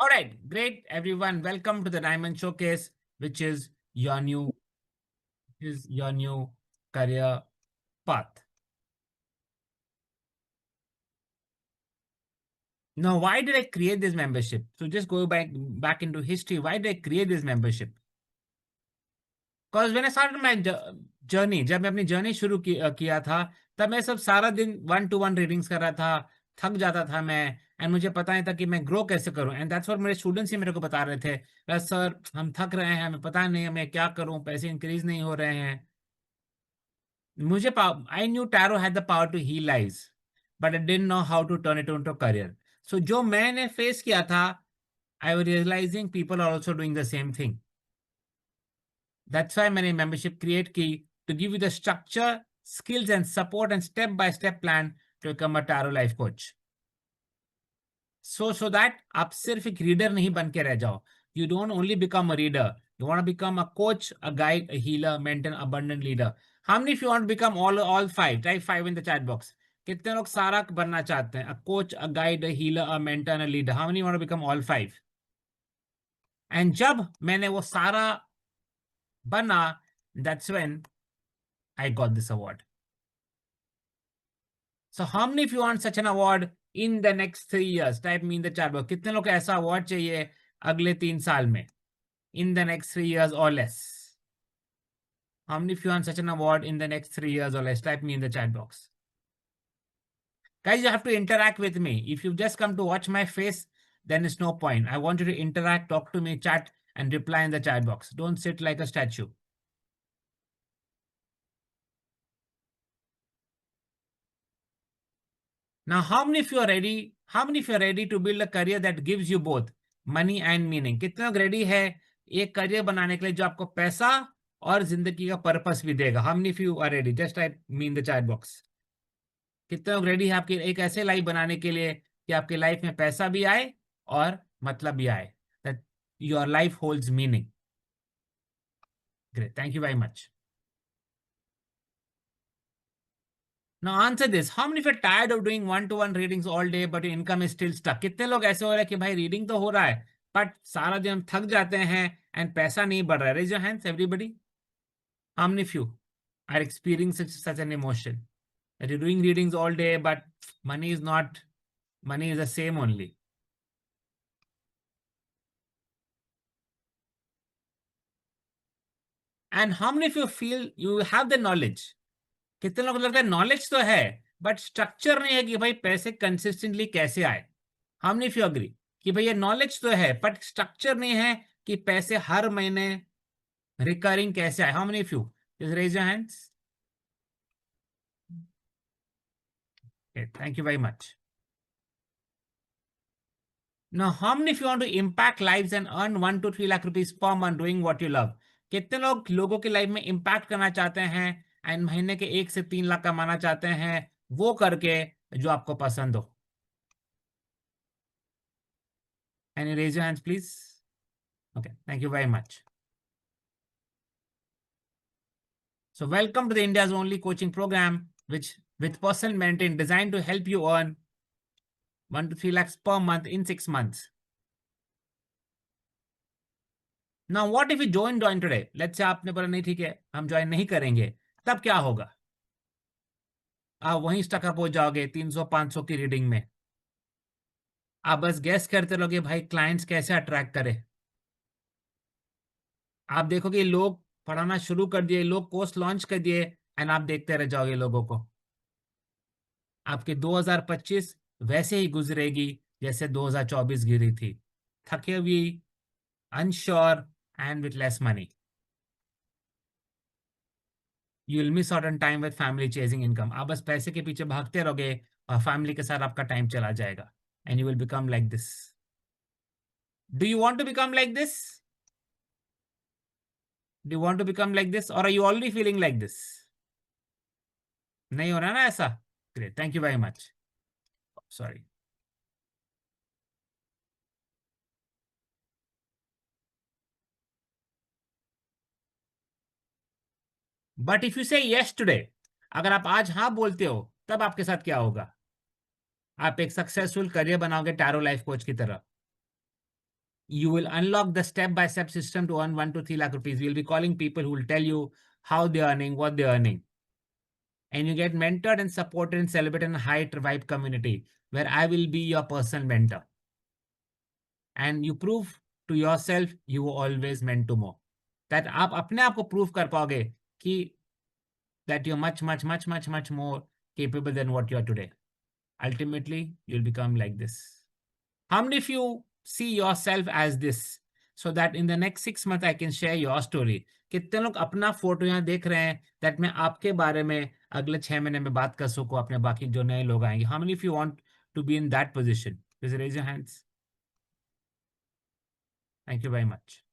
All right, great everyone. Welcome to the Diamond Showcase, which is your new career path. Now, why did I create this membership? So just go back into history. Why did I create this membership? Because when I started my journey, जब मैं अपनी journey शुरू किया था, तब मैं सब सारा दिन 1-to-1 रीडिंग्स कर रहा था, थक जाता था मैं, एंड मुझे पता नहीं था कि मैं ग्रो कैसे करूं, एंड दैट्स व्हाट मेरे स्टूडेंट्स ही मेरे को बता रहे थे, सर हम थक रहे हैं, हमें पता नहीं मैं क्या करूं, पैसे इंक्रीज नहीं हो रहे हैं। मुझे I knew tarot had the power to heal lives, but I didn't know how to turn it into career. So जो मैंने फेस किया था, I was realizing people are also doing the same thing. That's why मैंने membership create की, to give you the structure, skills and support and step-by-step plan to become a tarot life coach. So that आप सिर्फ एक reader नहीं बन के रह जाओ. You don't only become a reader. You want to become a coach, a guide, a healer, mentor, abundant leader. How many of you want to become all five? Type 5 in the chat box. कितने लोग सारा बनना चाहते हैं? A coach, a guide, a healer, a mentor, and a leader. How many want to become all five? And जब मैंने वो सारा बना, that's when I got this award. So how many of you want such an award in the next 3 years? Type me in the chat box. कितने लोग को ऐसा award चाहिए अगले 3 साल में? In the next 3 years or less? How many of you want such an award in the next 3 years or less? Type me in the chat box. Guys, you have to interact with me. If you just come to watch my face, then it's no point. I want you to interact, talk to me, chat, and reply in the chat box. Don't sit like a statue. Now, how many of you are ready? How many of you are ready to build a career that gives you both money and meaning? कितने लोग ready है एक career बनाने के लिए जो आपको पैसा और जिंदगी का पर्पस भी देगा? How many of you are ready? Just type me in the chat box. कितने लोग रेडी है आपकी एक ऐसे लाइफ बनाने के लिए कि आपकी लाइफ में पैसा भी आए और मतलब भी आए? That your life holds meaning. Great. Thank you very much. Now answer this. How many of you are tired of doing one-to-one readings all day, but your income is still stuck? कितने लोग ऐसे हो रहे हैं कि भाई reading तो हो रहा है, बट सारा दिन हम थक जाते हैं एंड पैसा नहीं बढ़ रहा है? Raise your hands, everybody. How many of you are experiencing such an emotion that you're doing readings all day, but money is not, money is the same only? And how many of you feel you have the knowledge? कितने लोगों को लगता है knowledge तो है, but structure नहीं है कि भाई पैसे कंसिस्टेंटली कैसे आए? How many of you agree कि भाई ये नॉलेज तो है बट स्ट्रक्चर नहीं है कि पैसे हर महीने रिकरिंग कैसे आए? How many of you? Just raise your hands. Okay, thank you very much. Now, how many of you want to impact lives and earn 1 to 3 lakh rupees per month doing what you love? कितने लोग लोगों की life में impact करना चाहते हैं and महीने के 1 से 3 लाख कमाना चाहते हैं वो करके जो आपको पसंद हो? Can you raise your hands, please? Okay, thank you very much. So welcome to the India's only coaching program, which with personal mentoring designed to help you earn 1 to 3 lakhs per month in 6 months. Now, what if you join today? Let's say आपने बोला नहीं ठीक है हम join नहीं करेंगे, तब क्या होगा? आप वहीं स्टकअप हो जाओगे 300-500 की रीडिंग में। आप बस गैस करते रहोगे भाई क्लाइंट्स कैसे अट्रैक्ट करें। आप देखोगे लोग पढ़ाना शुरू कर दिए, लोग कोर्स लॉन्च कर दिए, एंड आप देखते रह जाओगे लोगों को। आपके 2025 वैसे ही गुजरेगी जैसे 2024 गिरी थी, थके हुई, unsure and with less money. You will miss out on time with family chasing income. आप बस पैसे के पीछे भागते रहोगे और फैमिली के साथ आपका टाइम चला जाएगा, and you will become like this. Do you want to become like this? Do you want to become like this or are you already feeling like this? नहीं हो रहा ना ऐसा? Great, thank you very much. Sorry. But if you say yes today, अगर आप आज हाँ बोलते हो, तब आपके साथ क्या होगा? आप एक सक्सेसफुल करियर बनाओगे टैरो लाइफ कोच की तरह। You will unlock the step-by-step system to earn 1 to 3 lakh rupees. We'll be calling people who will tell you how they're earning, what they're earning. And you get mentored and supported and celebrated in a high vibe community where I will be your personal mentor. And you prove to yourself you were always meant to more. That आप अपने आप को prove कर पाओगे कि that you're much, much, much, much, much more capable than what you are today. Ultimately, you'll become like this. How many of you see yourself as this? So that in the next 6 months, I can share your story. कितने लोग अपना photo यहाँ देख रहे हैं that मैं आपके बारे में अगले 6 महीने में बात कर सकूं अपने बाकी जो नए लोग आएंगे. How many of you want to be in that position? Please raise your hands. Thank you very much.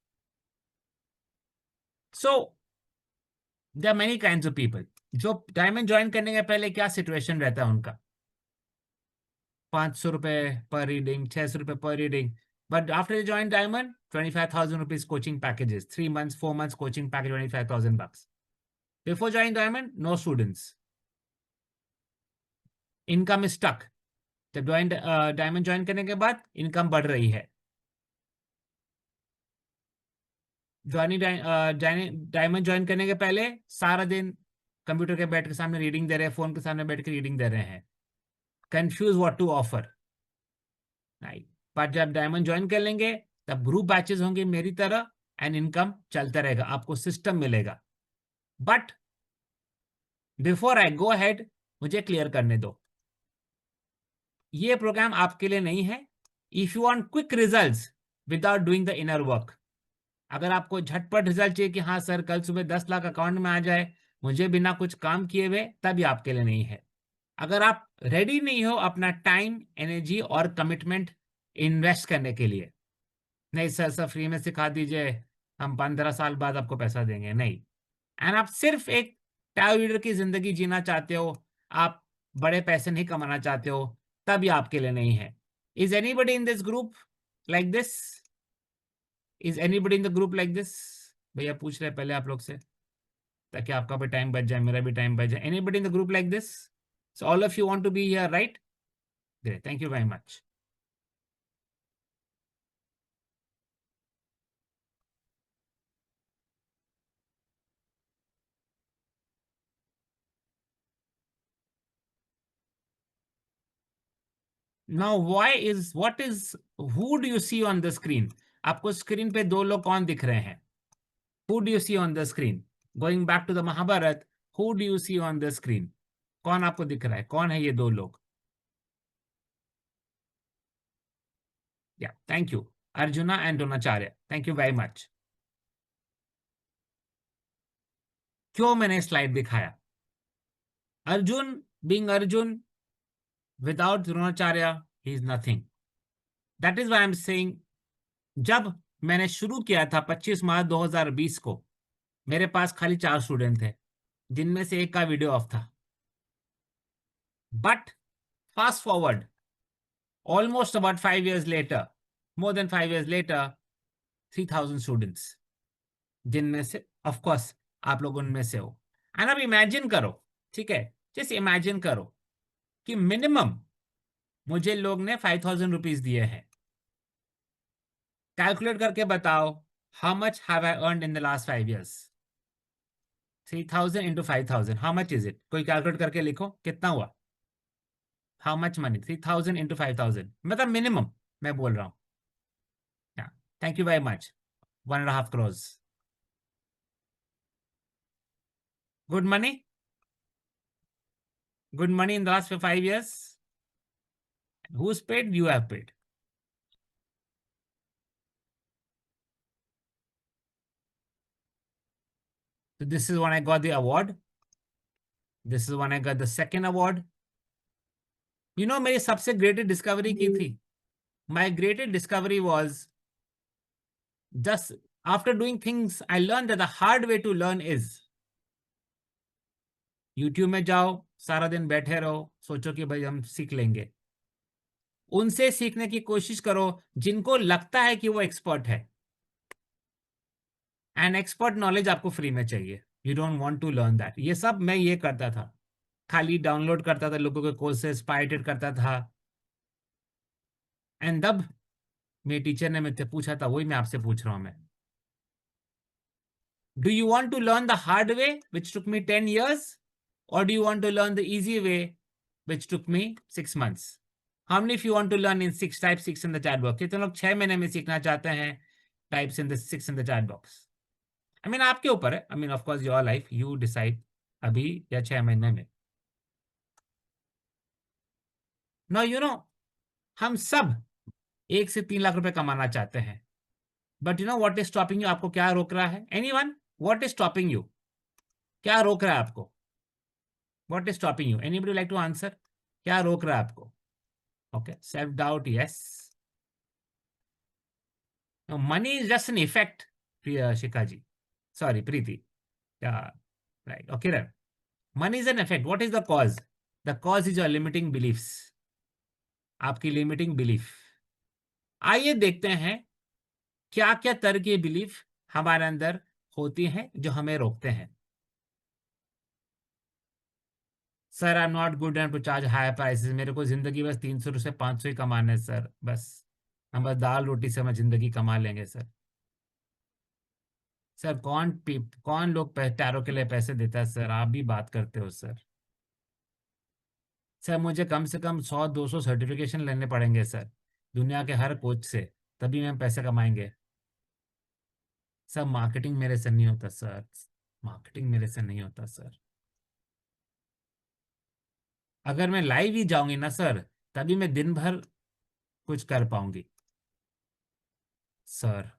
So there are many kinds of people. जो डायमंड ज्वाइन करने के पहले क्या सिचुएशन रहता है उनका? 500 रुपए पर रीडिंग, 600 रुपए पर reading. But after they join Diamond, 25,000 rupees coaching packages, 3 months, 4 months coaching package, 25,000 bucks. Before joining Diamond, no students. Income is stuck. जब Diamond join करने के बाद income बढ़ रही है. Diamond join करने के पहले सारा दिन कंप्यूटर के बैठ के सामने रीडिंग दे रहे हैं, फोन के सामने बैठ के रीडिंग दे रहे हैं. Confused what to offer. Right. But जब डायमंड ज्वाइन कर लेंगे तब ग्रुप बैचेस होंगे मेरी तरह एंड इनकम चलता रहेगा, आपको सिस्टम मिलेगा. But before I go ahead, मुझे क्लियर करने दो, ये प्रोग्राम आपके लिए नहीं है. If you want quick results without doing the inner work, अगर आपको झटपट रिजल्ट चाहिए कि हाँ सर कल सुबह 10 लाख अकाउंट में आ जाए मुझे बिना कुछ काम किए हुए, तब ये आपके लिए नहीं है. अगर आप रेडी नहीं हो अपना टाइम, एनर्जी और कमिटमेंट इन्वेस्ट करने के लिए, नहीं सर सर फ्री में सिखा दीजिए, हम 15 साल बाद आपको पैसा देंगे, नहीं. एंड आप सिर्फ एक टैरो रीडर की जिंदगी जीना चाहते हो, आप बड़े पैसे नहीं कमाना चाहते हो, तब ये आपके लिए नहीं है. Is anybody in this group like this? Is anybody in the group like this? भैया पूछ रहे पहले आप लोग से ताकि आपका भी टाइम बच जाए, मेरा भी टाइम बच जाए. Anybody in the group like this? So all of you want to be here, right? Great, thank you very much. Now, who do you see on the screen? आपको स्क्रीन पे दो लोग कौन दिख रहे हैं? Who do you see on the screen? Going back to the Mahabharat, who do you see on the screen? कौन आपको दिख रहा है? कौन है ये दो लोग? Yeah, thank you. Arjuna and Dronacharya. Thank you very much. क्यों मैंने स्लाइड दिखाया? Arjun being Arjun, without Dronacharya, he is nothing. That is why I'm saying, जब मैंने शुरू किया था 25 मार्च 2020 को, मेरे पास खाली 4 स्टूडेंट थे जिनमें से एक का वीडियो ऑफ था. But fast forward almost about 5 years later, more than 5 years later, 3,000 students, जिनमें से ऑफ कोर्स आप लोग उनमें से हो. एंड अब इमेजिन करो, ठीक है, जैसे इमेजिन करो कि मिनिमम मुझे लोग ने 5,000 रुपीज दिए हैं. कैलकुलेट करके बताओ, how much have I earned in the last 5 years? 3,000 into 5,000, how much is it? कोई कैलकुलेट करके लिखो कितना हुआ. How much money? 3,000 into 5,000, मतलब मिनिमम मैं बोल रहा हूं. Thank you very much. 1.5 crores. Good money? Good money in the last 5 years? Who's paid? You have paid. So this is when I got the award. This is when I got the second award. You know, मेरी सबसे greatest discovery की थी. My greatest discovery was just after doing things, I learned that the hard way to learn is YouTube में जाओ, सारा दिन बैठे रहो, सोचो कि भाई हम सीख लेंगे. उनसे सीखने की कोशिश करो जिनको लगता है कि वो एक्सपर्ट है. एंड एक्सपर्ट नॉलेज आपको फ्री में चाहिए. You don't want to learn that. ये सब मैं ये करता था, खाली डाउनलोड करता था लोगों के कोर्सेस, पायरेटेड करता था. एंड मेरे टीचर ने मुझसे पूछा था, वही मैं आपसे पूछ रहा हूं मैं। Do you want to learn the hard way which took me 10 years, or do you want to learn the easy way which took me 6 months? How many of you want to learn in six? Type 6 in the chat box. कितने लोग 6 महीने में सीखना चाहते हैं? Types in the 6 in the chat box. I mean आपके ऊपर है, I mean of course your life, you decide अभी या 6 महीने में। Now you know, हम सब 1 से 3 लाख रुपए कमाना चाहते हैं, but you know what is stopping you? आपको क्या रोक रहा है? Anyone? What is stopping you? क्या रोक रहा है आपको? What is stopping you? Anybody like to answer? क्या रोक रहा है आपको? Okay, self doubt, yes. Money is just an effect, Shikha ji, sorry Preeti, right, okay run. Money is an effect, what is the cause? The cause is your limiting beliefs, आपकी limiting belief. आइए देखते हैं क्या क्या तरह की बिलीफ हमारे अंदर होती हैं जो हमें रोकते हैं। Sir I am not good and to charge high prices, मेरे को जिंदगी बस 300 से 500 ही कमाने हैं सर, बस हम बस दाल रोटी से हम जिंदगी कमा लेंगे सर। सर कौन लोग टैरो के लिए पैसे देता है सर? आप भी बात करते हो सर। सर मुझे कम से कम 100-200 सर्टिफिकेशन लेने पड़ेंगे सर, दुनिया के हर कोच से, तभी हम पैसे कमाएंगे। सर मार्केटिंग मेरे से नहीं होता सर, मार्केटिंग मेरे से नहीं होता सर। अगर मैं लाइव ही जाऊंगी ना सर, तभी मैं दिन भर कुछ कर पाऊंगी। Sir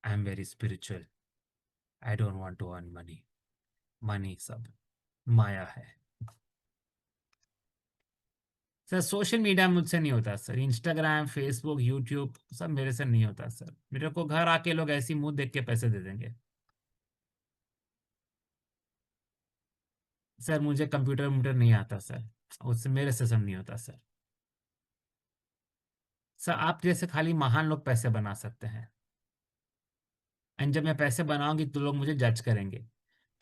I am very spiritual, I don't want to earn money, money सब माया है। सर सोशल मीडिया मुझसे नहीं होता सर, इंस्टाग्राम फेसबुक यूट्यूब सब मेरे से नहीं होता सर, मेरे को घर आके लोग ऐसी मुंह देख के पैसे दे देंगे। सर मुझे कंप्यूटर वम्प्यूटर नहीं आता सर, उससे मेरे से सब नहीं होता सर। सर आप जैसे खाली महान लोग पैसे बना सकते हैं, एंड जब मैं पैसे बनाऊंगी तो लोग मुझे जज करेंगे।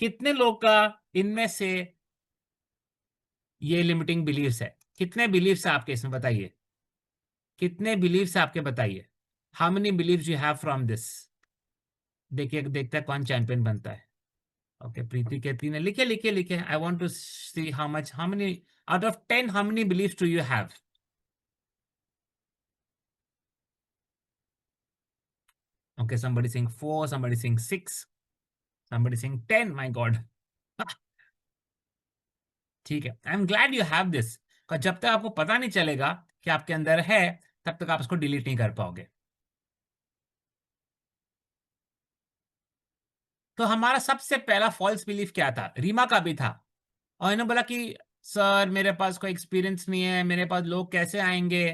कितने लोग का इनमें से ये लिमिटिंग बिलीव्स है? कितने बिलीव्स है आपके इसमें बताइए? कितने बिलीव्स है आपके बताइए? How many beliefs you have from this? देखिए देखते हैं कौन चैंपियन बनता है। ओके प्रीति कहती है लिखे लिखे लिखे, I want to see how many out of 10 how many beliefs do you have? Okay somebody saying 4, somebody saying 6, somebody saying 10, my god। ठीक है, I am glad you have this, जब तक आपको पता नहीं चलेगा कि आपके अंदर है, तब तक आप इसको डिलीट नहीं कर पाओगे। तो हमारा सबसे पहला फॉल्स बिलीफ क्या था? रीमा का भी था, और इन्होंने बोला कि सर मेरे पास कोई एक्सपीरियंस नहीं है, मेरे पास लोग कैसे आएंगे?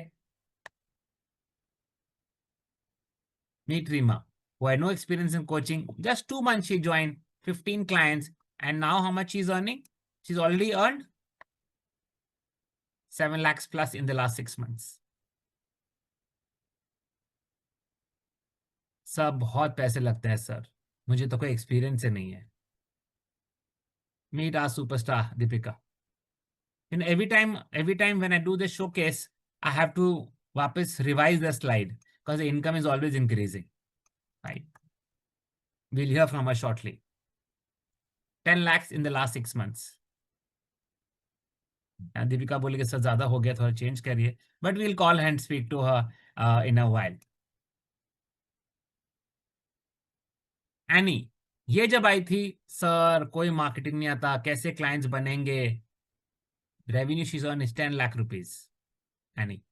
Meet Reema, who had no experience in coaching, just 2 months she joined, 15 clients, and now how much she's earning? She's already earned 7 lakhs plus in the last 6 months। सब बहुत पैसे लगते हैं सर, मुझे तो कोई एक्सपीरियंस ही नहीं है। Meet our superstar Deepika, every time when I do the showcase, I have to वापस revise the slide because the income is always increasing, right? We'll hear from her shortly। 10 lakhs in the last 6 months। Deepika बोले कि sir ज्यादा हो गया, थोड़ा change करिए, but we'll call and speak to her in a while. Any, ये जब आई थी, सर कोई मार्केटिंग नहीं आता, कैसे क्लाइंट्स बनेंगे? Revenue she earn is 10 lakh rupees. Any,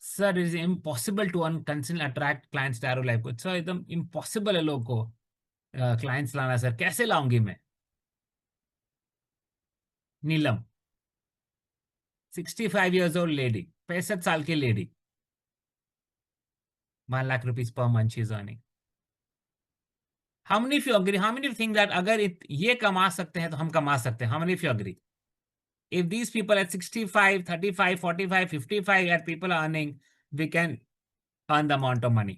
sir it is impossible to earn consider attract clients tarot life को। Sir एकदम इम्पॉसिबल है लोगों को क्लाइंट्स लाना, सर कैसे लाऊंगी मैं? नीलम, 65 years old लेडी, 65 साल की lady, 1 lakh rupees per month she is earning. How many of you agree? How many think that अगर ये कमा सकते हैं तो हम कमा सकते हैं? How many of you agree? If these people at 65, 35, 45, 55 are people are earning, we can earn the amount of money।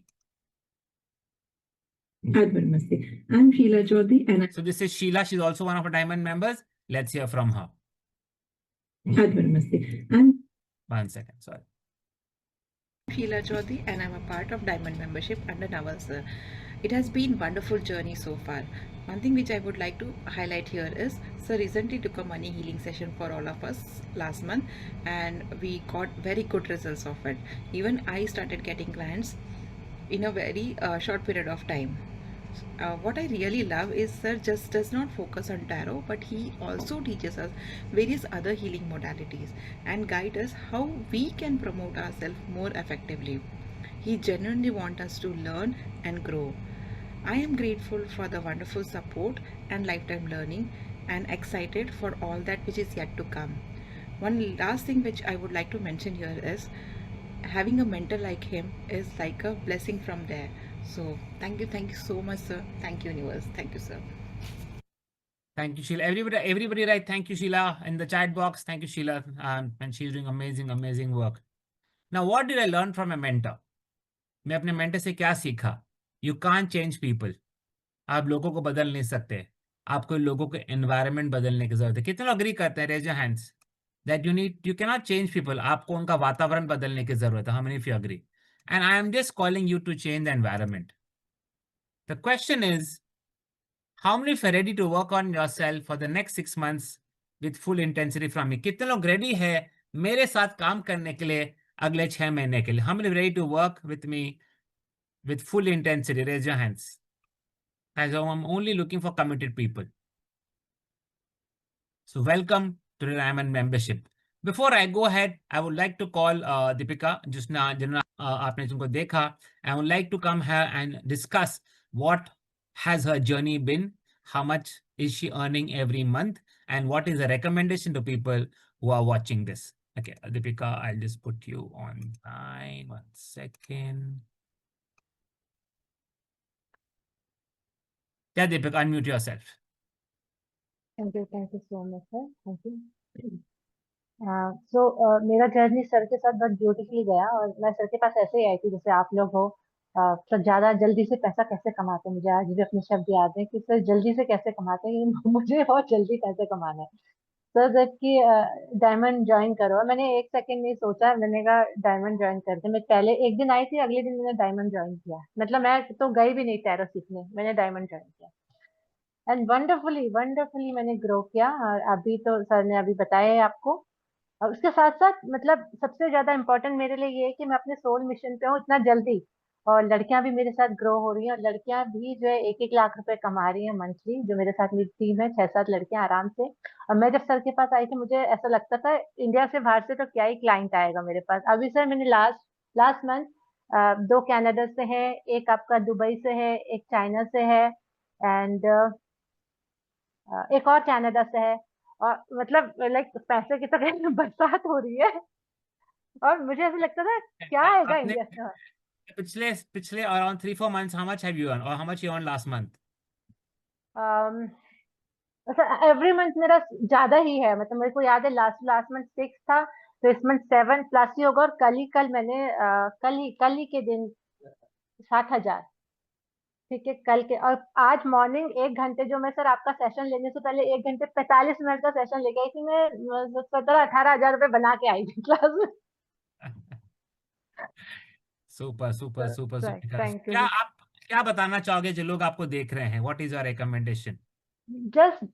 I'm Sheila, Chaudhary, and so this is Sheila, she's also one of our diamond members, let's hear from her। Namaste. I'm 1 second, sorry. Sheila Chaudhary and I'm a part of Diamond membership under Naval sir. It has been wonderful journey so far. One thing which I would like to highlight here is sir recently took a money healing session for all of us last month and we got very good results of it. Even I started getting clients in a very short period of time. What I really love is sir just does not focus on tarot, but he also teaches us various other healing modalities and guide us how we can promote ourselves more effectively. He genuinely wants us to learn and grow. I am grateful for the wonderful support and lifetime learning and excited for all that which is yet to come. One last thing which I would like to mention here is having a mentor like him is like a blessing from there. So thank you so much, sir. Thank you, universe. Thank you, sir. Thank you, Sheila. Everybody write thank you, Sheila, in the chat box. Thank you, Sheila. And she's doing amazing work. Now, what did I learn from a mentor? मैं अपने mentor से क्या सीखा? You can't change people. आप लोगों को बदल नहीं सकते. आपको लोगों के एनवायरनमेंट बदलने की जरूरत है. कितने लोग अग्री करते हैं? Raise your hands. That you cannot change people. आपको उनका वातावरण बदलने की जरूरत है. How many of you agree? And I am just calling you to change the environment. The question is, how many of you are ready to work on yourself for the next 6 months with full intensity from me? कितने लोग ready है मेरे साथ काम करने के लिए अगले 6 महीने के लिए? How many ready to work with me with full intensity? Raise your hands. As I'm only looking for committed people. So welcome to the Diamond membership. Before I go ahead, I would like to call Deepika, जिन्होंने आपने जिनको देखा. I would like to come here and discuss what has her journey been, how much is she earning every month, and what is the recommendation to people who are watching this. Okay, Deepika, I'll just put you on line. 1 second. Yeah, Deepika, unmute yourself. Thank you so much, sir. Thank you. मेरा journey sir के साथ बहुत beautifully गया और मैं sir के पास ऐसे ही आई थी जैसे आप लोग हो। तो ज्यादा जल्दी से पैसा कैसे कमाते हैं, मुझे आज भी अपने शब्द याद है कि सर जल्दी से कैसे कमाते हैं, मुझे बहुत जल्दी पैसे कमाना है। सर जबकि डायमंड ज्वाइन करो, मैंने एक सेकंड नहीं सोचा, मैंने कहा डायमंड ज्वाइन करते। मैं पहले एक दिन आई थी, अगले दिन मैंने डायमंड ज्वाइन किया। मतलब मैं तो गई भी नहीं टैरो सीखने, मैंने डायमंड ज्वाइन किया एंड वंडरफुली मैंने ग्रो किया। और अभी तो सर ने अभी बताया है आपको। और उसके साथ साथ मतलब सबसे ज्यादा इम्पोर्टेंट मेरे लिए ये है कि मैं अपने सोल मिशन पे हूँ इतना जल्दी, और लड़कियां भी मेरे साथ ग्रो हो रही हैं, और लड़कियां भी जो है 1-1 लाख रुपए कमा रही हैं मंथली। जो मेरे साथ मेरी टीम है 6-7 लड़कियां आराम से। और मैं जब सर के पास आई थी मुझे ऐसा लगता था इंडिया से बाहर से तो क्या ही क्लाइंट आएगा मेरे पास। अभी सर मैंने लास्ट लास्ट मंथ 2 कनाडा से है, एक आपका दुबई से है, एक चाइना से है, एंड एक और कनाडा से है। और मतलब लाइक पैसे की तो कहीं बरसात हो रही है। और मुझे ऐसा लगता था क्या आएगा आपने इंडिया से। पिछले around 3-4 months, how much have you earned or how much you earned last month? Every month मेरा ज्यादा ही है, मतलब मेरे को याद है लास्ट मंथ 6 था, तो इस मंथ 7 प्लस ही होगा। और कल मैंने कल ही के दिन 7,000। ठीक है, कल के। और आज मॉर्निंग 1 घंटे जो मैं सर आपका सेशन लेने से पहले 1 घंटे 45 मिनट का सेशन लेके आई थी, मैं 17-18 हजार रुपए बना के आई थी क्लास में। Super thank you. क्या बताना चाहोगे जो लोग आपको देख रहे हैं? What is your recommendation? Just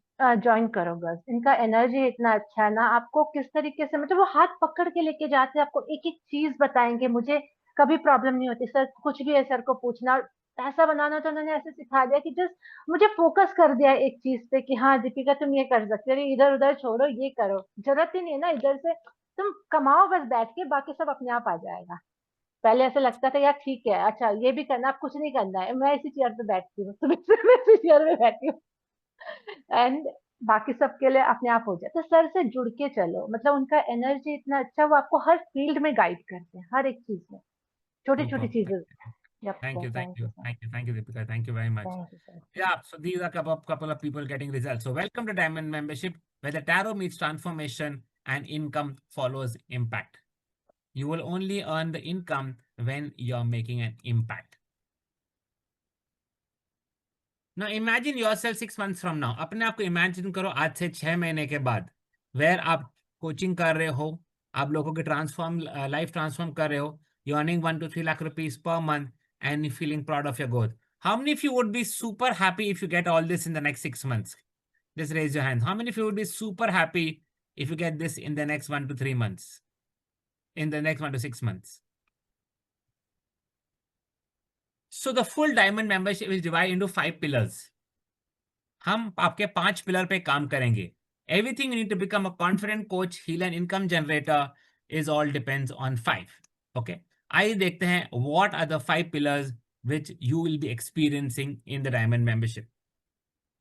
join करो बस। इनका एनर्जी इतना अच्छा है ना, आपको किस तरीके से मतलब वो हाथ पकड़ के लेके जाते हैं, आपको एक एक चीज बताएंगे। मुझे कभी प्रॉब्लम नहीं होती सर, कुछ भी है सर को पूछना। और ऐसा बनाना तो उन्होंने ऐसे सिखा दिया कि जस्ट मुझे फोकस कर दिया एक चीज पे कि हाँ दीपिका तुम ये कर सकते हो, इधर उधर छोड़ो, ये करो। जरूरत ही नहीं है ना इधर से, तुम कमाओ बस बैठ के, बाकी सब अपने आप आ जाएगा। पहले ऐसा लगता था यार ठीक है, अच्छा ये भी करना, अब कुछ नहीं करना है, मैं इसी चेयर पे बैठती हूँ, सुबह से मैं इसी चेयर पे बैठी हूँ एंड बाकी सबके लिए अपने आप हो जाए। तो सर से जुड़ के चलो, मतलब उनका एनर्जी इतना अच्छा, वो आपको हर फील्ड में गाइड करते हैं, हर एक चीज में, छोटी छोटी सुपर, चीजें। Yup thank sir, you, thank thank you you, sir. thank you, thank you, Deepika. Thank you very much. Thank you sir. Yeah, so these are couple of people getting results. So welcome to Diamond Membership, where the tarot meets transformation and income follows impact. You will only earn the income when you're making an impact. Now imagine yourself 6 months from now. अपने आप को imagine करो आज से 6 महीने के बाद, where आप कोचिंग कर रहे हो, आप लोगों के लाइफ ट्रांसफॉर्म कर रहे हो, you earning 1 to 3 lakh rupees per month and you feeling proud of your growth. How many of you would be super happy if you get all this in the next 6 months? Just raise your hands. How many of you would be super happy if you get this in the next 1 to 3 months? In the next 1 to 6 months? So the full diamond membership is divided into 5 pillars. हम आपके 5 pillar पे काम करेंगे. Everything you need to become a confident coach, heal and income generator is all depends on 5. Okay. आइए देखते हैं what are the 5 pillars which you will be experiencing in the diamond membership.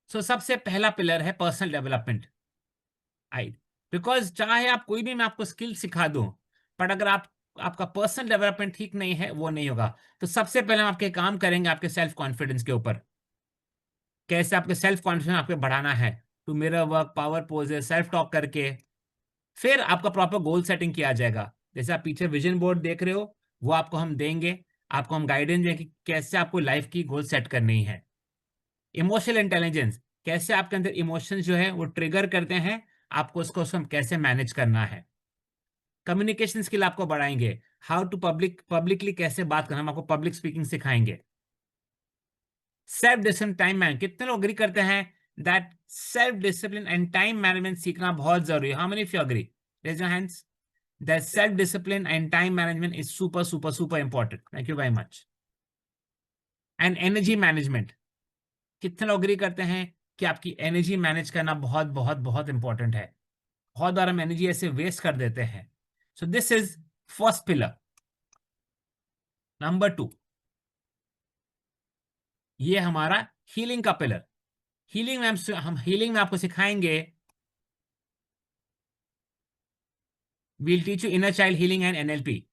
So सबसे पहला pillar है personal development. I because चाहे आप कोई भी मैं आपको स्किल सिखा दूं, पर अगर आपका पर्सनल डेवलपमेंट ठीक नहीं है, वो नहीं होगा. तो सबसे पहले हम आपके काम करेंगे आपके सेल्फ कॉन्फिडेंस के ऊपर. कैसे आपके सेल्फ कॉन्फिडेंस आपके बढ़ाना है, to mirror work, power poses, self talk करके. फिर आपका प्रॉपर गोल सेटिंग किया जाएगा. जैसे आप पीछे विजन बोर्ड देख रहे हो, वो आपको हम देंगे. आपको हम गाइडेंस देंगे कि कैसे आपको लाइफ की गोल सेट करनी है. इमोशनल इंटेलिजेंस, कैसे आपके अंदर इमोशंस जो है वो ट्रिगर करते हैं, आपको उसको कैसे मैनेज करना है. कम्युनिकेशन स्किल आपको बढ़ाएंगे, हाउ टू पब्लिकली कैसे बात करना, हम आपको पब्लिक स्पीकिंग सिखाएंगे. Self discipline, time management. कितने लोग एग्री करते हैं that self discipline and time management सीखना बहुत जरूरी है? How many of you agree? Raise your hands. That self discipline and time management is super super super important. Thank you very much. And energy management. कितने लोग agree करते हैं कि आपकी एनर्जी मैनेज करना बहुत बहुत बहुत इंपॉर्टेंट है? बहुत बार हम एनर्जी ऐसे वेस्ट कर देते हैं. So this is first pillar. Number 2, ये हमारा हीलिंग का पिलर. हीलिंग में हम हीलिंग में आपको सिखाएंगे, we'll teach you inner child healing and NLP.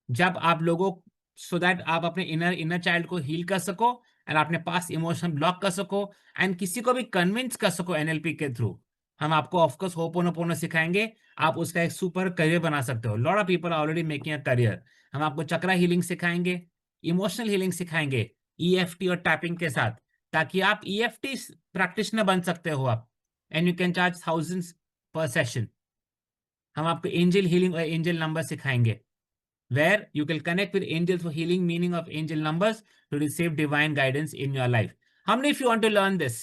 जब आप लोगों, सो दैट आप अपने इनर चाइल्ड को हील कर सको एंड अपने पास इमोशन ब्लॉक कर सको एंड किसी को भी कन्विंस कर सको एनएलपी के थ्रू. हम आपको ऑफकोर्स होपोनोपोनो सिखाएंगे, आप उसका एक सुपर करियर बना सकते हो. Lot of people are already making a career. हम आपको चक्रा हीलिंग सिखाएंगे, इमोशनल हीलिंग सिखाएंगे ईएफटी और टैपिंग के साथ, ताकि आप ईएफटी प्रैक्टिशनर बन सकते हो आप, and you can charge thousands पर सेशन. हम आपको एंजल हीलिंग और एंजल नंबर सिखाएंगे, where you can connect with angels for healing, meaning of angel numbers to receive divine guidance in your life. How many of you want to learn this?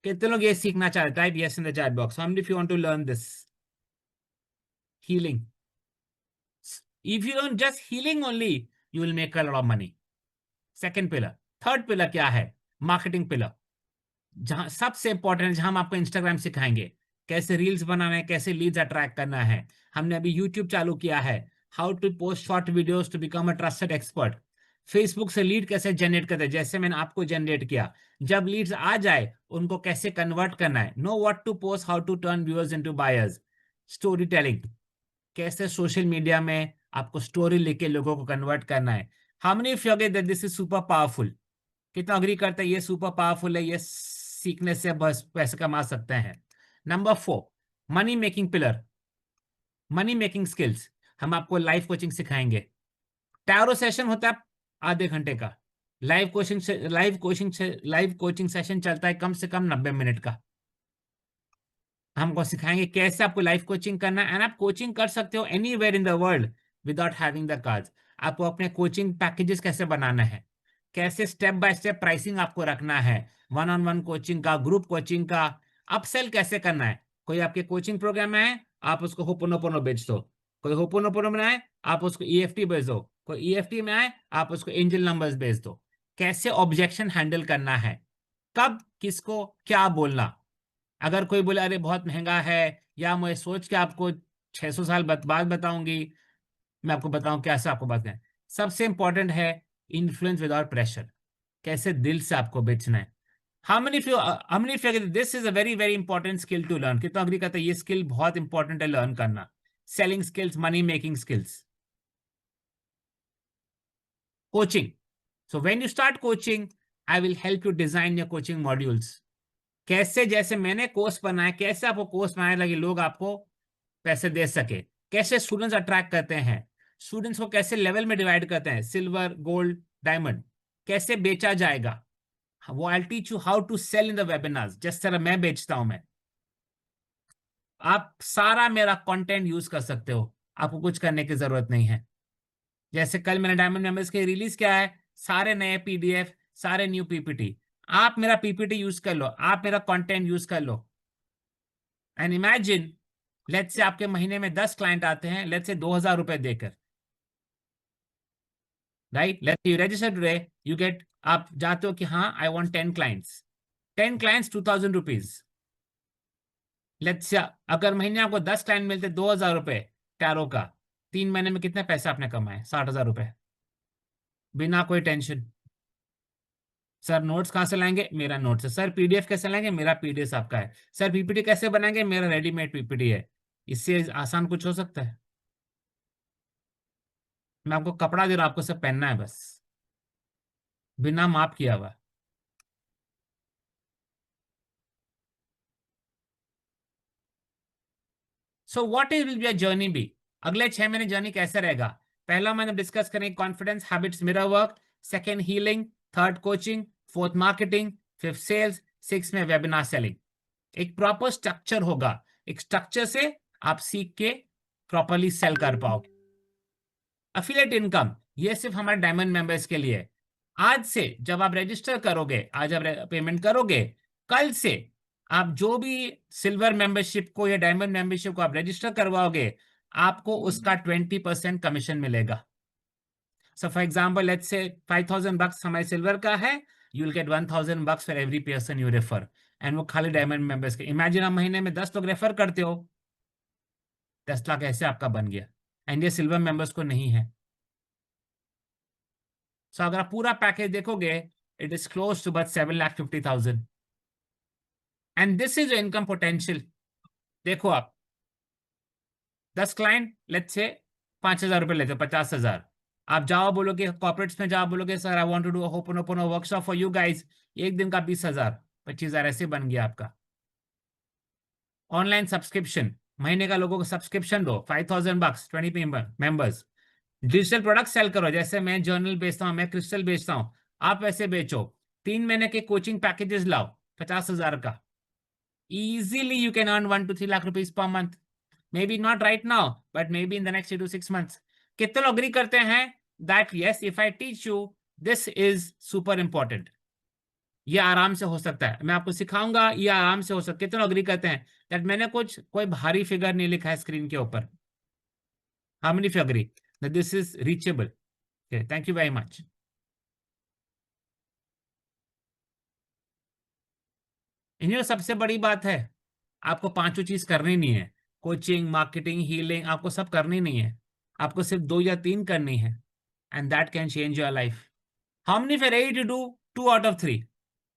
कितने लोग ये सीखना चाहते हैं? Type yes in the chat box. How many of you want to learn this? Healing. If you learn just healing only, you will make a lot of money. Second pillar. Third pillar क्या है? Marketing pillar. जहां सबसे important, जहां हम आपको Instagram सिखाएंगे, कैसे reels बनाना है, कैसे लीड्स अट्रैक्ट करना है. हमने अभी यूट्यूब चालू किया है, how to post short videos to become a trusted expert. Facebook से लीड कैसे जनरेट करते हैं, जैसे मैंने आपको जनरेट किया. जब लीड्स आ जाए उनको कैसे कन्वर्ट करना है. Know what to post, how to turn viewers into buyers. Story telling, कैसे सोशल मीडिया में आपको स्टोरी लेके लोगों को कन्वर्ट करना है. How many of you agree that this is super powerful? कितना अग्री करते हैं ये सुपर पावरफुल है, ये सीखने से बस पैसे कमा सकते हैं. Number 4, money making pillar, money making skills. हम आपको लाइव कोचिंग सिखाएंगे. टैरो सेशन होता है आधे घंटे का. लाइव कोचिंग सेशन चलता है कम से कम 90 मिनट का. हमको सिखाएंगे कैसे आपको लाइव कोचिंग करना है, एंड आप कोचिंग कर सकते हो anywhere in the world without having the cards. आपको अपने कोचिंग पैकेजेस कैसे बनाना है, कैसे स्टेप बाय स्टेप प्राइसिंग आपको रखना है, 1-on-1 कोचिंग का, ग्रुप कोचिंग का, अपसेल कैसे करना है. कोई आपके कोचिंग प्रोग्राम में है, आप उसको होपोनोपोनो बेच दो. कोई होपोनोपोनो में आए, आप उसको ईएफटी बेच दो. कोई ईएफटी में आए, आप उसको एंजल नंबर्स बेच दो. कैसे ऑब्जेक्शन हैंडल करना है, कब किसको क्या बोलना. अगर कोई बोले अरे बहुत महंगा है, या मैं सोच के आपको 600 साल बाद बताऊंगी, मैं आपको बताऊं कैसे आपको बात करें. सबसे इंपॉर्टेंट है इन्फ्लुएंस विदाउट प्रेशर, कैसे दिल से आपको बेचना है. How many of you agree this is a very very important skill to learn? कितना अग्री करते हैं ये स्किल बहुत इंपॉर्टेंट है लर्न करना. Selling skills, money making skills. Coaching. So when you start coaching, I will help you design your coaching modules. कैसे, जैसे मैंने कोर्स बनाया, कैसे आपको कोर्स बनाने लगे लोग आपको पैसे दे सके. कैसे स्टूडेंट्स अट्रैक्ट करते हैं, स्टूडेंट्स को कैसे लेवल में डिवाइड करते हैं, सिल्वर, गोल्ड, डायमंड. कैसे बेचा जाएगा, वो I teach you how to sell in the webinars. जिस तरह मैं बेचता हूं, मैं आप सारा मेरा कंटेंट यूज कर सकते हो, आपको कुछ करने की जरूरत नहीं है। जैसे कल मैंने डायमंड मेंबर्स के रिलीज किया है, सारे नए पीडीएफ, सारे न्यू पीपीटी, आप मेरा पीपीटी यूज कर लो, आप मेरा कंटेंट यूज कर लो। एंड इमेजिन, लेट्स से आपके महीने में 10 क्लाइंट आते हैं, लेट्स से 2,000 रुपए देकर, right? Let's you register today, you get, आप जाते हो कि हाँ I want 10 clients, 10 clients 2,000 rupees. Let's say अगर महीने आपको 10 क्लाइंट मिलते 2,000 रुपए टैरो का, 3 महीने में कितने पैसे आपने कमाए? 60,000 रुपए, बिना कोई टेंशन। सर नोट्स कहाँ से लाएंगे? मेरा नोट्स है। सर पीडीएफ कैसे लाएंगे? मेरा पीडीएफ आपका है। सर पीपीटी कैसे बनाएंगे? मेरा रेडीमेड पीपीटी है। इससे आसान कुछ हो सकता है? मैं आपको कपड़ा दे रहा हूं, आपको सब पहनना है बस, बिना माप किया हुआ। So what is will be journey be? अगले 6 महीने जर्नी कैसे रहेगा? पहला मैंने डिस्कस करें confidence habits mirror work, second healing, third coaching, fourth marketing, fifth sales, six में वेबिनार सेलिंग। एक प्रॉपर स्ट्रक्चर होगा, एक स्ट्रक्चर से आप सीख के प्रॉपरली सेल कर पाओगे। अफिलिएट इनकम, ये सिर्फ हमारे डायमंड मेंबर्स के लिए है। आज से जब आप रजिस्टर करोगे, आज आप पेमेंट करोगे, कल से आप जो भी सिल्वर मेंबरशिप को या डायमंड मेंबरशिप को आप रजिस्टर करवाओगे, आपको उसका 20% कमीशन मिलेगा। So for example, let's say $5,000 हमारे सिल्वर का है, you will get $1,000 for every person you refer, and वो खाली डायमंड मेंबर्स के। इमेजिन आप महीने में 10 लोग रेफर करते हो, 10 लाख ऐसे आपका बन गया, एंड ये सिल्वर मेंबर्स को नहीं है। सो अगर आप पूरा पैकेज देखोगे, it is close to but 7,50,000, and this is income potential. देखो आप 10 क्लाइंट, लेट्स से 5,000 रुपए लेते हो, 50,000। आप जाओ बोलोगे कॉर्पोरेट्स में, जाओ बोलोगे sir I want to do open open workshop for you guys, एक दिन का 20,000, 25,000 ऐसे बन गया आपका। ऑनलाइन सब्सक्रिप्शन, महीने का लोगों को सब्सक्रिप्शन दो, $5,000, 20 मेंबर्स। डिजिटल प्रोडक्ट सेल करो, जैसे मैं जर्नल बेचता हूँ, मैं क्रिस्टल बेचता हूँ, आप वैसे बेचो। 3 महीने के कोचिंग पैकेजेस लाओ 50,000 का, easily you can earn 1 to 3 lakh rupees per month. Maybe not right now, but maybe in the next 3 to 6 months. कितने लोग agree करते हैं that yes, if I teach you, this is super important. ये आराम से हो सकता है, मैं आपको सिखाऊंगा, ये आराम से हो सकता है। कितने लोग agree करते हैं that मैंने कोई भारी फिगर नहीं लिखा है स्क्रीन के ऊपर? How many of you agree that this is reachable? Okay, thank you very much. इन्हें सबसे बड़ी बात है, आपको पांचों चीज करनी नहीं है, कोचिंग, मार्केटिंग, हीलिंग, आपको सब करनी नहीं है, आपको सिर्फ 2 या 3 करनी है, and that can change your life. How many of you ready to do 2 out of 3?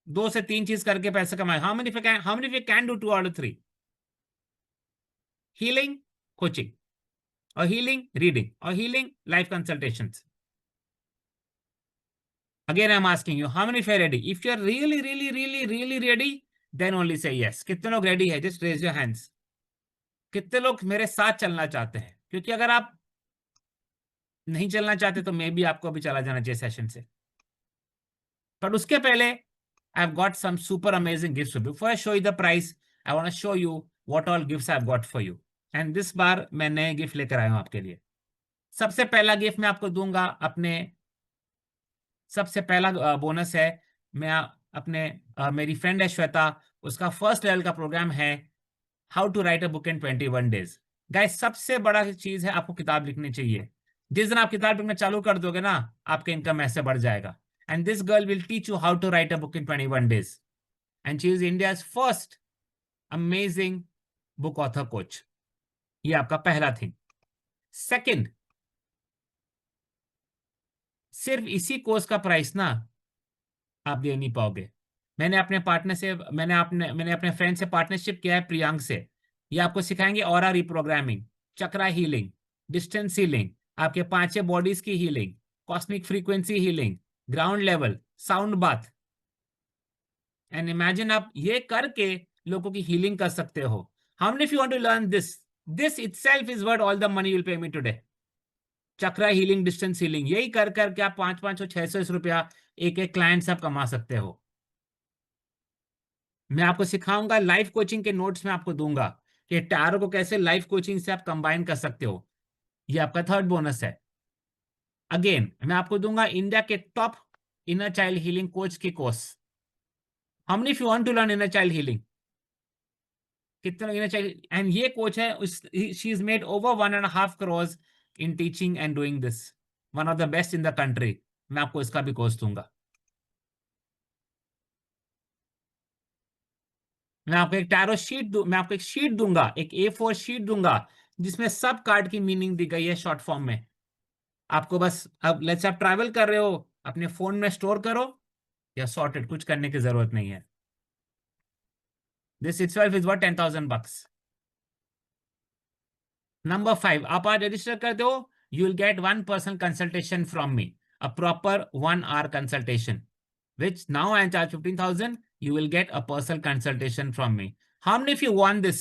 2 से 3 चीज करके पैसे कमाए। How many of you can do 2 out of 3? Healing, coaching, और हीलिंग, रीडिंग, और healing, life consultations. Again, I'm asking you, how many of you are ready? If you're really, really, really, really ready, then only say yes. कितने लोग ready है? Just raise your hands. कितने लोग मेरे साथ चलना चाहते हैं? क्योंकि अगर आप नहीं चलना चाहते तो मे बी आपको अभी चला जाना चाहिए सेशन से। पर उसके पहले I have got some super amazing gifts for you. Before I show you the price, I want to show you what all gifts I have got for you. And this बार मैं नए gift लेकर आया हूं आपके लिए। सबसे पहला गिफ्ट मैं आपको दूंगा, अपने सबसे पहला बोनस है, मैं अपने मेरी फ्रेंड है श्वेता, उसका फर्स्ट लेवल का प्रोग्राम है how to write a book in 21 days. Guys, सबसे बड़ा चीज है आपको किताब लिखनी चाहिए। जिस दिन आप किताब लिखना चालू कर दोगे ना, आपका इनकम ऐसे बढ़ जाएगा। And this girl will teach you how to write a book in 21 days, and she is India's first amazing book author coach. ये आपका पहला थिंग। सेकंड, सिर्फ इसी कोर्स का प्राइस ना आप दे नहीं पाओगे। मैंने अपने फ्रेंड से पार्टनरशिप किया है, प्रियांक से। ये आपको सिखाएंगे aura reprogramming, chakra healing, distance healing, आपके 5 बॉडीज की healing, cosmic frequency healing, ground level, sound bath. And imagine आप ये करके लोगों की हीलिंग कर सकते हो। How many of you want to learn this itself is worth all the money you will pay me today. Chakra healing, distance healing, यही कर करके आप 500 और 600 रुपया एक एक क्लाइंट से आप कमा सकते हो। मैं आपको सिखाऊंगा, लाइफ कोचिंग के नोट्स में आपको दूंगा कि टैरो को कैसे लाइफ कोचिंग से आप कंबाइन कर सकते हो। ये आपका थर्ड बोनस है। अगेन मैं आपको दूंगा इंडिया के top inner child healing coach के course. How many if you want to learn inner child healing, कितने लोग इनर चाइल्ड, एंड ये कोच है, she is made over 1.5 crore in teaching and doing this, one of the best in the country. मैं आपको इसका भी course दूंगा। मैं आपको एक टैरो शीट मैं आपको एक शीट दूंगा, एक A4 शीट दूंगा जिसमें सब कार्ड की मीनिंग दी गई है शॉर्ट फॉर्म में। आपको बस, अब लेट्स आप ट्रैवल कर रहे हो, अपने फोन में स्टोर करो या सॉर्टेड, कुछ करने की जरूरत नहीं है। This itself is worth 10,000 bucks। Number 5, आप आज रजिस्टर करते हो, you will get 1 personal consultation from me, a proper 1 hour consultation, which now I charge 15,000. You will get a personal consultation from me. How many of you want this?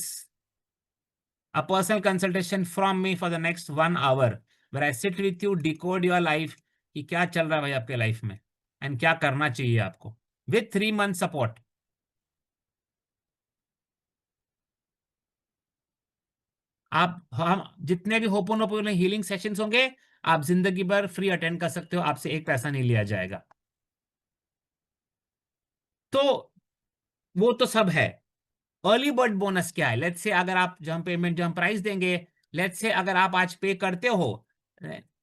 A personal consultation from me for the next 1 hour, where I sit with you, decode your life, कि क्या चल रहा है भाई आपके life में and क्या करना चाहिए आपको, विथ 3 month सपोर्ट। आप, हम जितने भी होपोनोपोनो हीलिंग सेशंस होंगे, आप जिंदगी भर फ्री अटेंड कर सकते हो, आपसे एक पैसा नहीं लिया जाएगा। तो वो तो सब है। अर्ली बर्ड बोनस क्या है? लेट्स से अगर आप, जो हम पेमेंट, जो हम प्राइस देंगे, लेट्स से अगर आप आज पे करते हो,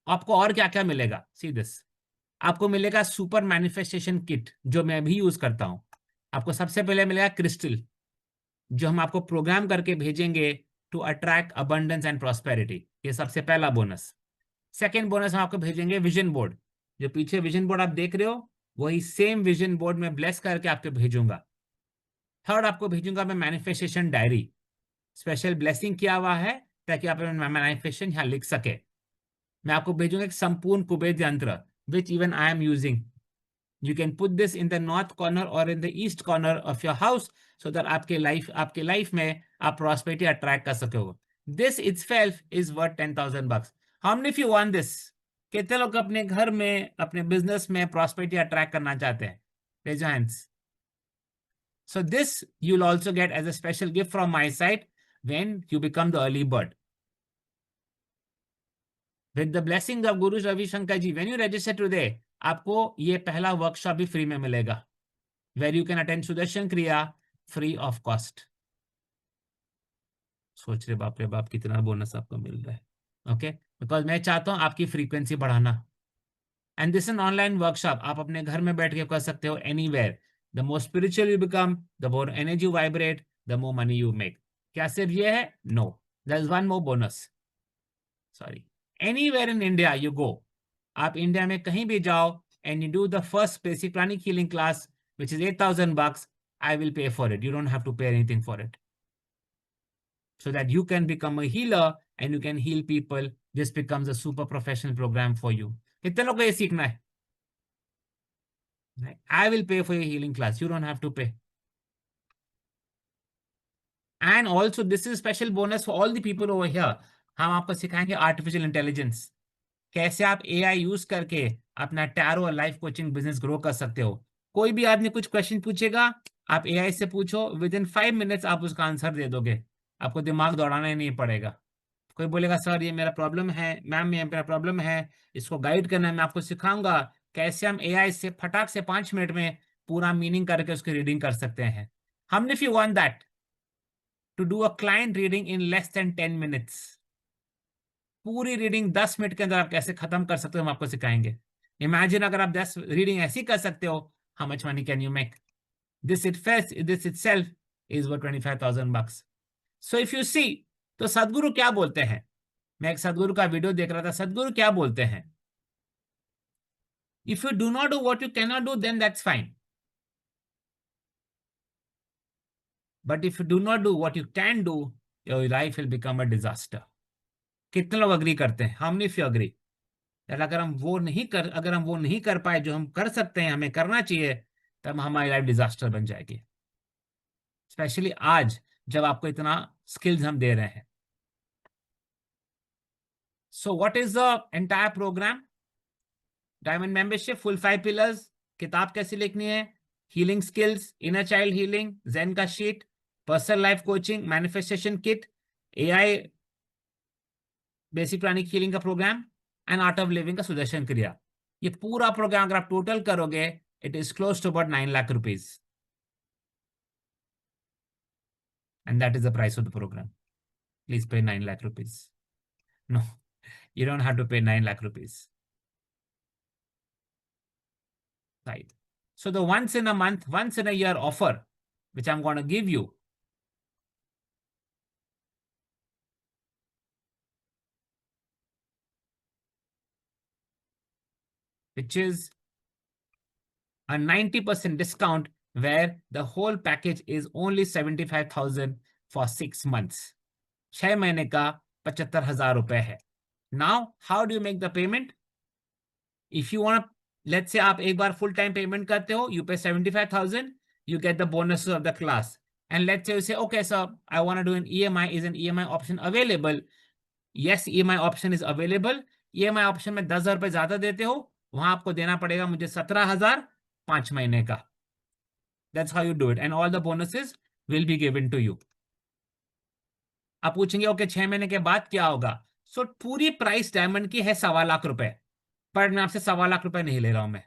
आपको और क्या क्या मिलेगा? सी दिस, आपको मिलेगा सुपर मैनिफेस्टेशन किट, जो मैं भी यूज करता हूं। आपको सबसे पहले मिलेगा क्रिस्टल, जो हम आपको प्रोग्राम करके भेजेंगे to attract abundance and prosperity. ये सबसे पहला बोनस। सेकेंड बोनस हम आपको भेजेंगे विजन बोर्ड, जो पीछे विजन बोर्ड आप देख रहे हो, वही सेम विजन बोर्ड में ब्लेस करके आपको भेजूंगा। थर्ड, आपको भेजूंगा मैं मैनिफेस्टेशन डायरी, स्पेशल ब्लेसिंग किया हुआ है ताकि आप मैनिफेस्टेशन यहाँ लिख सके। मैं आपको भेजूंगा एक संपूर्ण कुबेर यंत्र, which even I am using. You can put this in the north corner और in the east corner of your house, so that आपके लाइफ में आप प्रॉस्पेरिटी अट्रैक्ट कर सको। This itself is worth 10,000 bucks। How many of you want this? कितने लोग अपने घर में, अपने बिजनेस में प्रॉस्पेरिटी अट्रैक्ट करना चाहते हैं? Raise your hands. So this you'll also get as a special gift from my side when you become the early bird. With the blessings of Guru Ravi Shankar ji, when you register today, आपको ये पहला workshop भी free में मिलेगा, where you can attend Sudarshan क्रिया free of cost। सोच रहे बाप रे बाप कितना बोनस आपको मिल रहा है। ओके, बिकॉज मैं चाहता हूं आपकी फ्रीक्वेंसी बढ़ाना। And this an online workshop, आप अपने घर में बैठ के कर सकते हो, anywhere. The more spiritual you become, the more energy you vibrate, the more money you make. क्या सिर्फ ये है? No, there is one more bonus. Sorry, anywhere in India you go, आप इंडिया में कहीं भी जाओ and you do the first basic pranic healing class, which is 8,000 bucks, I will pay for it. You don't have to pay anything for it. So that you can become a healer and you can heal people. This becomes a super professional program for you. कितने लोगों को ये सीखना है? I will pay for your healing class. You don't have to pay. And also this is special bonus for all the people over here. हम आपको सिखाएंगे artificial intelligence, कैसे आप AI यूज करके अपना टैरो और लाइफ कोचिंग बिजनेस ग्रो कर सकते हो। कोई भी आदमी कुछ क्वेश्चन पूछेगा, आप AI से पूछो, विद इन 5 minutes आप उसका आंसर दे दोगे, आपको दिमाग दौड़ाना ही नहीं पड़ेगा। कोई बोलेगा सर ये मेरा प्रॉब्लम है, मैम ये मेरा प्रॉब्लम है, इसको गाइड करना है, मैं आपको सिखाऊंगा कैसे हम AI से फटाक से 5 मिनट में पूरा मीनिंग करके उसकी रीडिंग कर सकते हैं। हमने, if you want that to do a client reading in less than 10 minutes, पूरी रीडिंग 10 मिनट के अंदर आप कैसे खत्म कर सकते हो, हम आपको सिखाएंगे। इमेजिन अगर आप 10 रीडिंग ऐसी कर सकते हो, how much money can you make? This itself is worth 25,000 bucks. So if you see, तो सदगुरु क्या बोलते हैं? मैं एक सदगुरु का वीडियो देख रहा था, सदगुरु क्या बोलते हैं? If you do not do what you cannot do, then that's fine. But if you do not do what you can do, your life will become a disaster. कितने लोग अग्री करते हैं? How many of you agree? अगर हम वो नहीं कर पाए जो हम कर सकते हैं, हमें करना चाहिए, तब हमारी लाइफ डिजास्टर बन जाएगी। स्पेशली आज जब आपको इतना स्किल्स हम दे रहे हैं। So what is the entire program? Diamond membership, full 5 pillars, किताब कैसे लिखनी है, healing skills, inner child healing, जेन का sheet, personal life coaching, manifestation kit, AI basic pranic healing का program and art of living का सुदर्शन क्रिया, ये पूरा प्रोग्राम अगर आप टोटल करोगे it is close to about 9 lakh rupees, and that is the price of the programme. Please pay 9 lakh rupees. No, you don't have to pay 9 lakh rupees. Right. So the once in a month, once in a year offer, which I'm going to give you, which is a 90% discount where the whole package is only 75,000 for 6 months. 6 महीने का 75,000 रुपए है. Now, how do you make the payment? If you want to, let's say आप एक बार full time payment करते हो, you pay 75,000, you get the bonuses of the class. And let's say you say, okay, sir, I want to do an EMI. Is an EMI option available? Yes, EMI option is available. EMI option में 10,000 रुपए ज्यादा देते हो, वहां आपको देना पड़ेगा मुझे 17,000 5 महीने का. That's how you do it. And all the bonuses will be given to you. आप पूछेंगे ओके 6 महीने के बाद क्या होगा? सो पूरी प्राइस डायमंड की है 1.25 लाख रुपए, पर मैं आपसे 1.25 लाख रुपए नहीं ले रहा हूं मैं.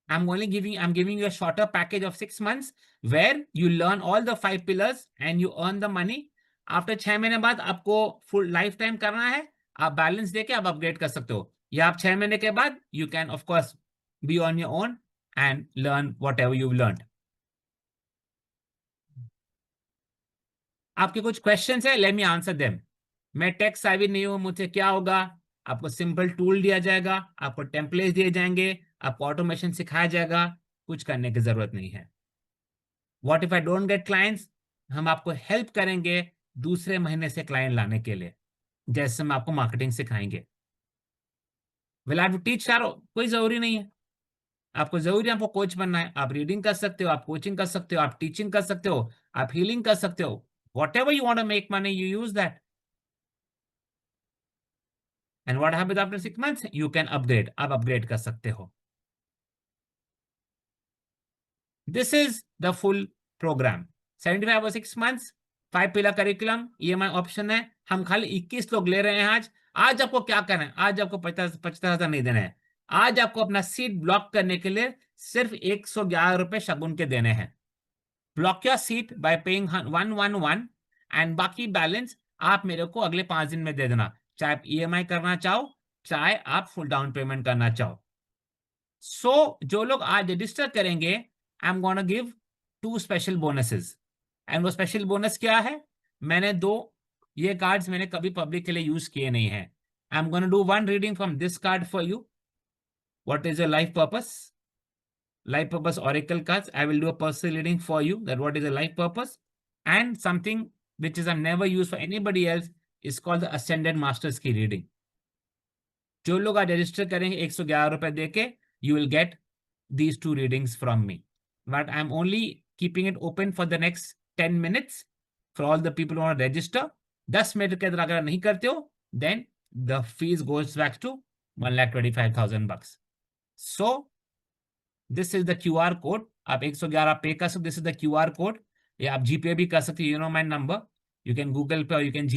I'm giving you a shorter package of 6 months where you learn all the 5 pillars and you earn the money. After 6 महीने बाद आपको फुल लाइफ टाइम करना है, आप बैलेंस देके आप अपग्रेड कर सकते हो, या आप 6 महीने के बाद you can of course be on your own and learn what ever you learn. आपके कुछ क्वेश्चंस है, लेट मी आंसर देम. मैं टेक्स्ट साइवी नहीं हूं, मुझसे क्या होगा? आपको सिंपल टूल दिया जाएगा, आपको टेम्पलेट दिए जाएंगे, आपको ऑटोमेशन सिखाया जाएगा, कुछ करने की जरूरत नहीं है. What if I don't get clients? हम आपको हेल्प करेंगे दूसरे महीने से क्लाइंट लाने के लिए, जैसे हम आपको मार्केटिंग सिखाएंगे. विल आई टू टीच यार? कोई जरूरी नहीं है. आपको जरूरी है आपको कोच बनना है, आप रीडिंग कर सकते हो, आप कोचिंग कर सकते हो, आप टीचिंग कर सकते हो, आप हीलिंग कर सकते हो. Whatever you want to make money, you use that. And what happens after 6 months? You can upgrade. आप upgrade कर सकते हो. This is the full program. 75 or 6 months, 5 pillar curriculum, EMI option है. हम खाली 21 लोग ले रहे हैं आज. आज आपको क्या करना है? आज आपको 50,000 नहीं देना है. आज आपको अपना सीट ब्लॉक करने के लिए सिर्फ 111 रुपए शगुन के देने हैं. Block your seat bye paying 111 and बाकी बैलेंस आप मेरे को अगले 5 दिन में दे देना, चाहे आप EMI करना चाहो, चाहे आप फुल डाउन पेमेंट करना चाहो. सो जो लोग आज रजिस्टर करेंगे, I am gonna give 2 special bonuses. And वो स्पेशल बोनस क्या है? मैंने 2 ये कार्ड्स मैंने कभी पब्लिक के लिए यूज किए नहीं है. I am gonna do 1 reading from this card for you. What is your life purpose? Life purpose oracle cards. I will do a personal reading for you that what is a life purpose, and something which is I've never used for anybody else is called the ascended masters की reading. जो लोग आज register करेंगे 111 रुपए देके, you will get these 2 readings from me. But I'm only keeping it open for the next 10 minutes for all the people who want to register. 10 minute के अंदर अगर नहीं करते हो, then the fees goes back to 1,25,000 bucks. So this is the QR code. आप 111 पे कर सकते. This is the QR code. या आप जीपे भी कर सकते. You know my number. You can Google पे और यू कैन